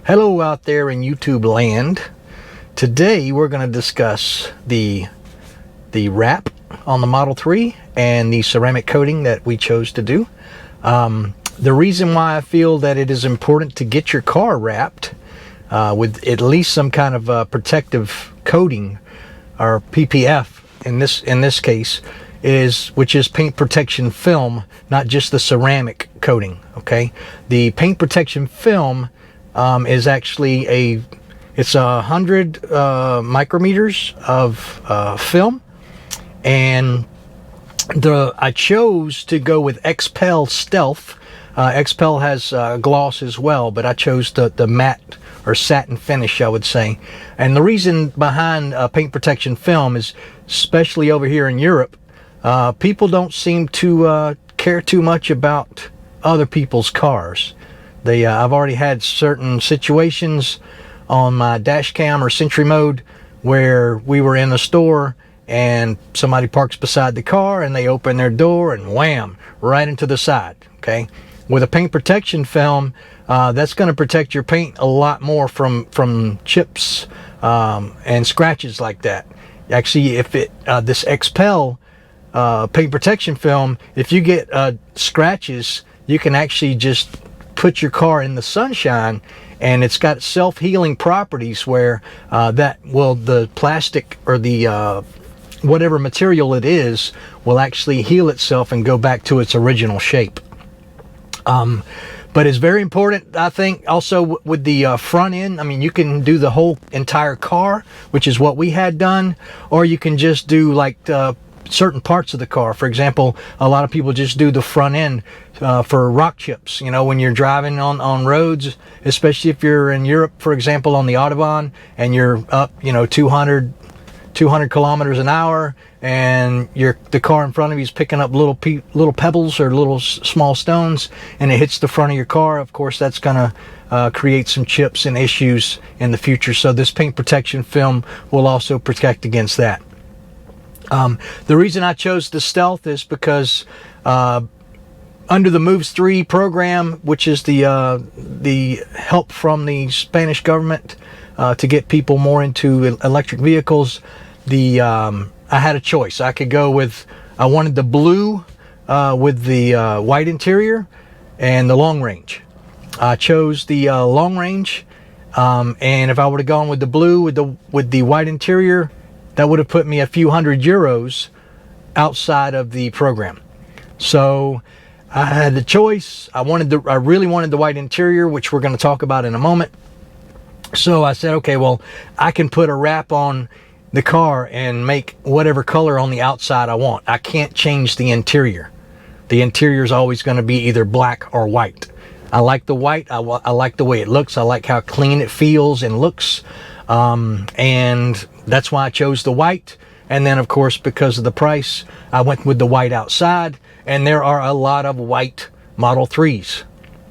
Hello out there in YouTube land. Today we're going to discuss the wrap on the Model 3 and the ceramic coating that we chose to do. The reason why I feel that it is important to get your car wrapped with at least some kind of protective coating, or PPF in this case, which is paint protection film, not just the ceramic coating. Okay, the paint protection film is actually it's 100 micrometers of film, and I chose to go with XPEL Stealth. XPEL has gloss as well, but I chose the matte or satin finish, I would say. And the reason behind paint protection film is, especially over here in Europe, people don't seem to care too much about other people's cars. I've already had certain situations on my dash cam or Sentry mode where we were in a store and somebody parks beside the car and they open their door and wham, right into the side. Okay, with a paint protection film, that's going to protect your paint a lot more from chips and scratches like that. Actually, if this XPEL paint protection film, if you get scratches, you can actually just put your car in the sunshine, and it's got self-healing properties where the plastic or the whatever material it is will actually heal itself and go back to its original shape. But it's very important, I think, also with the front end. I mean, you can do the whole entire car, which is what we had done, or you can just do like certain parts of the car. For example, a lot of people just do the front end for rock chips. You know, when you're driving on roads, especially if you're in Europe, for example, on the Autobahn, and you're up, 200 kilometers an hour, and the car in front of you is picking up little pebbles or little small stones, and it hits the front of your car. Of course, that's gonna create some chips and issues in the future. So this paint protection film will also protect against that. The reason I chose the Stealth is because under the Moves 3 program, which is the help from the Spanish government to get people more into electric vehicles, I had a choice. I could go with, I wanted the blue with the white interior and the long range. I chose the long range, and if I would have gone with the blue with the white interior, that would have put me a few €100 outside of the program. So I had the choice. I really wanted the white interior, which we're going to talk about in a moment. So I said, okay, well, I can put a wrap on the car and make whatever color on the outside I want. I can't change the interior. The interior is always going to be either black or white. I like the white. I like the way it looks. I like how clean it feels and looks. And that's why I chose the white. And then, of course, because of the price, I went with the white outside. And there are a lot of white Model 3s.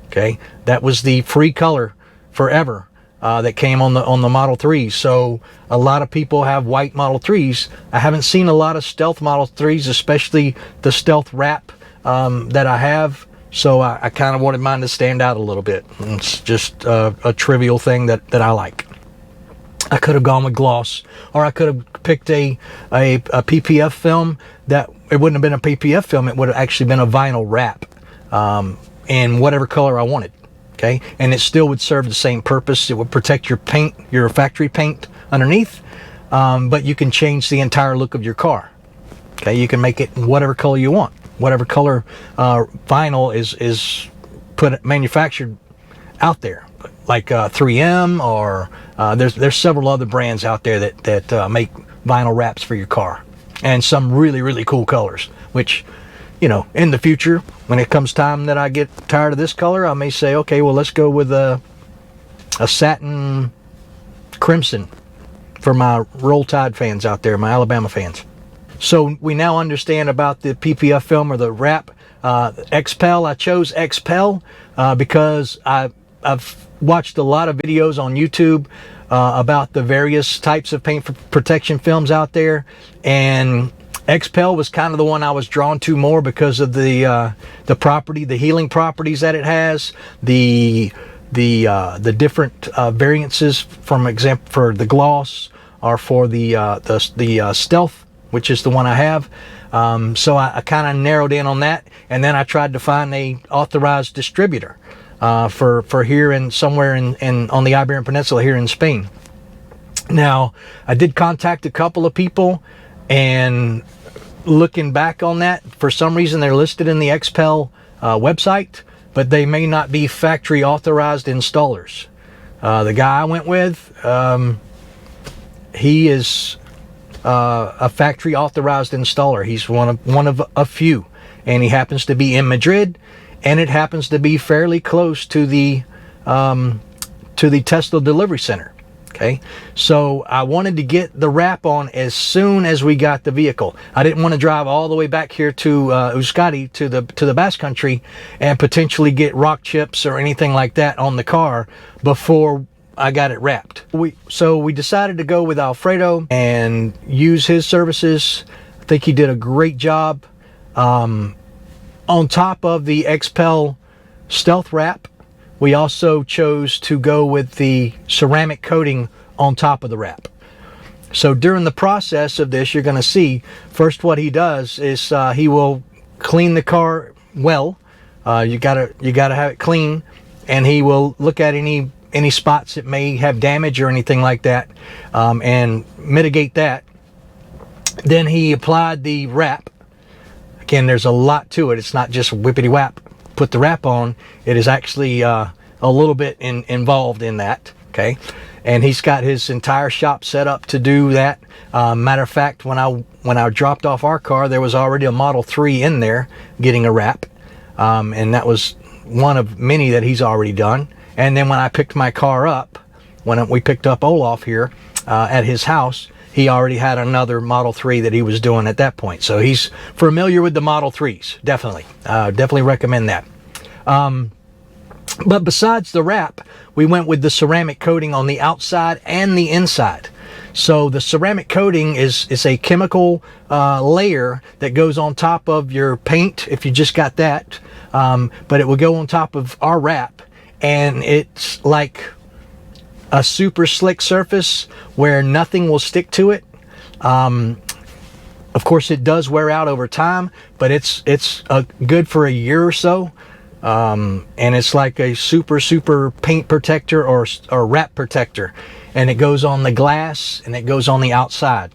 Okay, that was the free color forever that came on the Model 3s. So a lot of people have white Model 3s. I haven't seen a lot of Stealth Model 3s, especially the Stealth wrap that I have. So I kind of wanted mine to stand out a little bit. It's just a trivial thing that I like. I could have gone with gloss, or I could have picked a PPF film. That it wouldn't have been a PPF film. It would have actually been a vinyl wrap in whatever color I wanted. Okay, and it still would serve the same purpose. It would protect your paint, your factory paint underneath, but you can change the entire look of your car. Okay, you can make it whatever color you want. Whatever color vinyl is manufactured out there, like 3M, or there's several other brands out there that make vinyl wraps for your car, and some really cool colors, which, in the future, when it comes time that I get tired of this color, I may say, okay, well, let's go with a satin crimson for my Roll Tide fans out there, my Alabama fans. So we now understand about the PPF film or the wrap. XPEL, I chose XPEL because I've watched a lot of videos on YouTube about the various types of paint protection films out there, and XPEL was kind of the one I was drawn to more because of the property, the healing properties that it has, the the different variances, from example for the gloss or for the stealth, which is the one I have. So I kind of narrowed in on that, and then I tried to find a authorized distributor for here and somewhere in on the Iberian Peninsula here in Spain. Now, I did contact a couple of people, and looking back on that, for some reason they're listed in the XPEL website, but they may not be factory authorized installers. The guy I went with, he is a factory authorized installer. He's one of a few, and he happens to be in Madrid, and it happens to be fairly close to the Tesla delivery center. Okay, so I wanted to get the wrap on as soon as we got the vehicle. I didn't want to drive all the way back here to Euskadi, to the Basque Country, and potentially get rock chips or anything like that on the car before I got it wrapped. So we decided to go with Alfredo and use his services. I think he did a great job. On top of the XPEL stealth wrap, we also chose to go with the ceramic coating on top of the wrap. So during the process of this, you're going to see first what he does is he will clean the car well. You gotta have it clean, and he will look at any spots that may have damage or anything like that, and mitigate that. Then he applied the wrap. Again, there's a lot to it. It's not just whippity whap, put the wrap on. It is actually a little bit involved in that. Okay, and he's got his entire shop set up to do that. Matter of fact, when I dropped off our car, there was already a Model 3 in there getting a wrap, and that was one of many that he's already done. And then when I picked my car up, when we picked up Olaf here at his house, he already had another Model 3 that he was doing at that point. So he's familiar with the Model 3s, definitely. Definitely recommend that. But besides the wrap, we went with the ceramic coating on the outside and the inside. So the ceramic coating is a chemical layer that goes on top of your paint, if you just got that. But it will go on top of our wrap, and it's like a super slick surface where nothing will stick to it. Of course, it does wear out over time, but it's good for a year or so. And it's like a super paint protector or wrap protector, and it goes on the glass and it goes on the outside,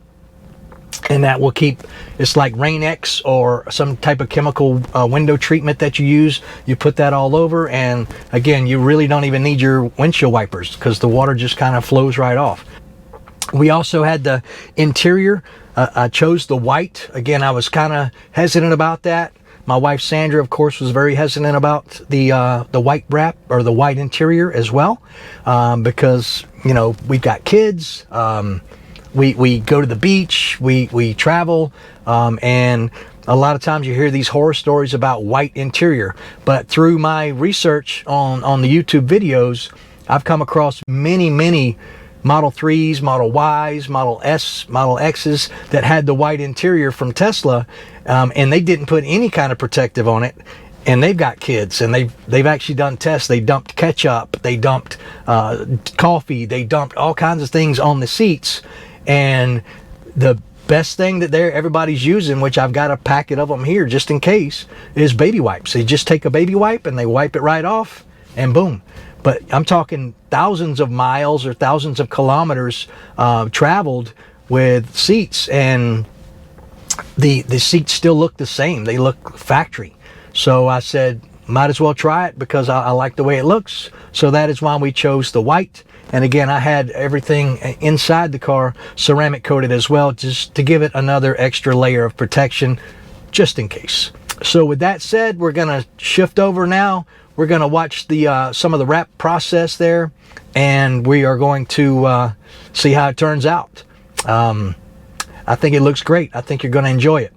and that will keep, it's like Rain-X or some type of chemical window treatment that you use. You put that all over, and again, you really don't even need your windshield wipers because the water just kind of flows right off. We also had the interior. I chose the white. Again, I was kind of hesitant about that. My wife Sandra, of course, was very hesitant about the white wrap or the white interior as well, because, you know, we've got kids. We go to the beach, we travel, and a lot of times you hear these horror stories about white interior. But through my research on the YouTube videos, I've come across many Model 3s, Model Ys, Model S, Model X's that had the white interior from Tesla, and they didn't put any kind of protective on it. And they've got kids, and they've actually done tests. They dumped ketchup, they dumped coffee, they dumped all kinds of things on the seats. And the best thing that everybody's using, which I've got a packet of them here just in case, is baby wipes. They just take a baby wipe and they wipe it right off, and boom. But I'm talking thousands of miles or thousands of kilometers traveled with seats, and the seats still look the same. They look factory. So I said, might as well try it because I like the way it looks. So that is why we chose the white. And again, I had everything inside the car ceramic coated as well, just to give it another extra layer of protection, just in case. So with that said, we're going to shift over now. We're going to watch the some of the wrap process there, and we are going to see how it turns out. I think it looks great. I think you're going to enjoy it.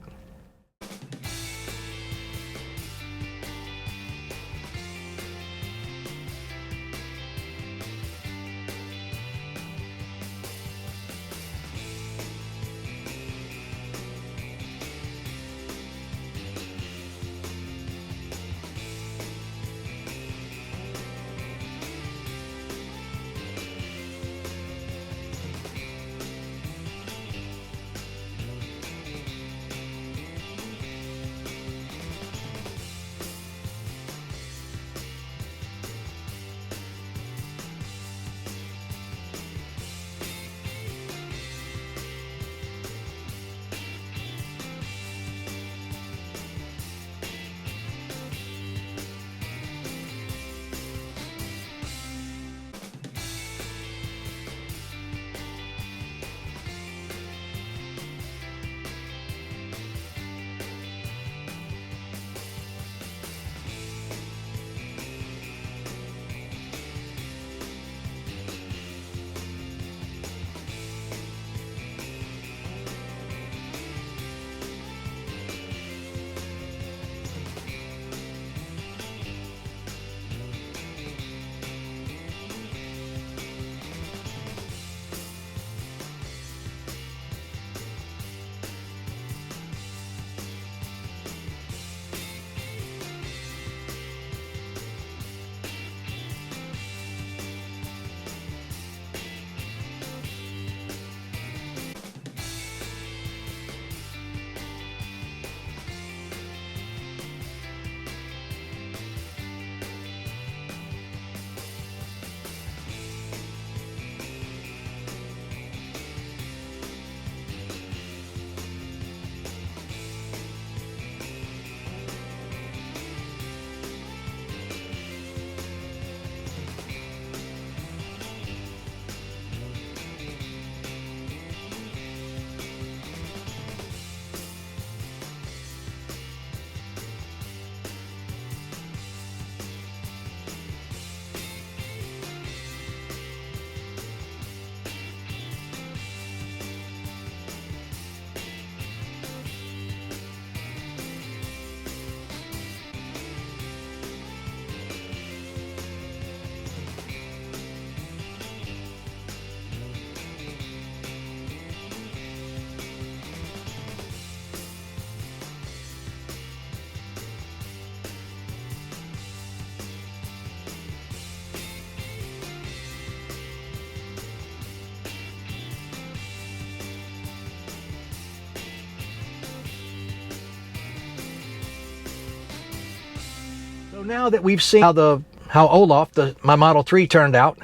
So now that we've seen how Olaf, my Model 3 turned out,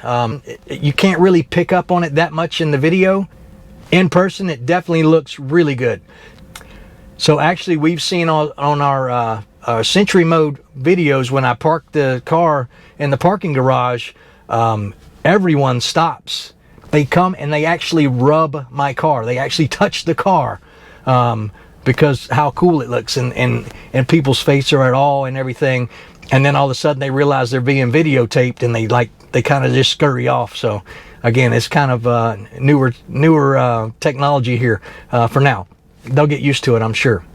you can't really pick up on it that much in the video. In person, it definitely looks really good. So actually, we've seen on our Century Mode videos, when I park the car in the parking garage, everyone stops. They come and they actually rub my car. They actually touch the car because how cool it looks, and people's faces are at all and everything. And then all of a sudden they realize they're being videotaped, and they kind of just scurry off. So again, it's kind of newer technology here for now. They'll get used to it, I'm sure.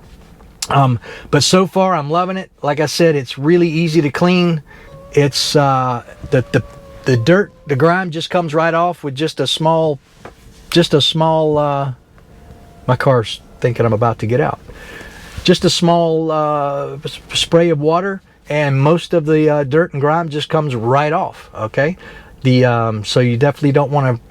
But so far I'm loving it. Like I said, it's really easy to clean. It's the dirt, the grime just comes right off with just a small my car's thinking I'm about to get out. Just a small spray of water, and most of the dirt and grime just comes right off. Okay, so you definitely don't want to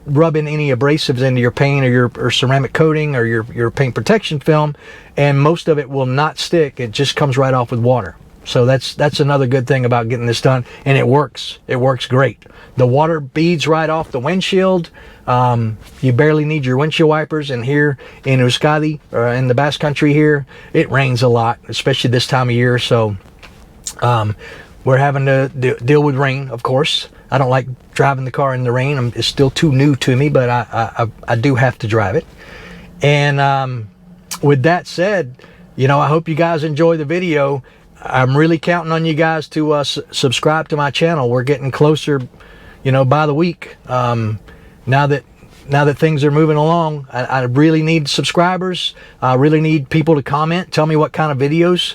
rub in any abrasives into your paint or your ceramic coating or your paint protection film, and most of it will not stick. It just comes right off with water. So that's another good thing about getting this done, and it works great. The water beads right off the windshield. You barely need your windshield wipers, and here in Euskadi, or in the Basque Country here, it rains a lot, especially this time of year. So we're having to deal with rain, of course. I don't like driving the car in the rain. It's still too new to me, but I do have to drive it. And with that said, I hope you guys enjoy the video. I'm really counting on you guys to subscribe to my channel. We're getting closer, by the week. Now that things are moving along, I really need subscribers. I really need people to comment, tell me what kind of videos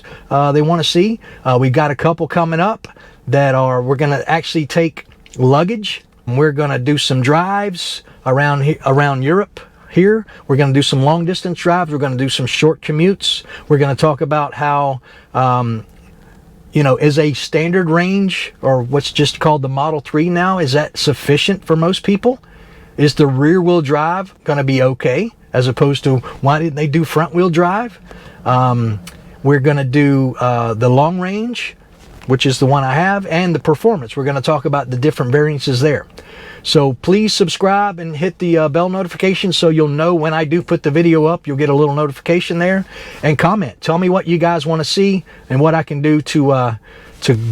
they want to see. We've got a couple coming up that we're going to actually take luggage. We're going to do some drives around Europe here. We're going to do some long distance drives. We're going to do some short commutes. We're going to talk about how is a standard range, or what's just called the Model 3 now, is that sufficient for most people? Is the rear wheel drive going to be okay, as opposed to why didn't they do front wheel drive? We're going to do the long range, which is the one I have, and the performance. We're going to talk about the different variances there. So please subscribe and hit the bell notification so you'll know when I do put the video up. You'll get a little notification there, and comment. Tell me what you guys want to see and what I can do to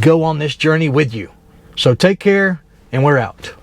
go on this journey with you. So take care, and we're out.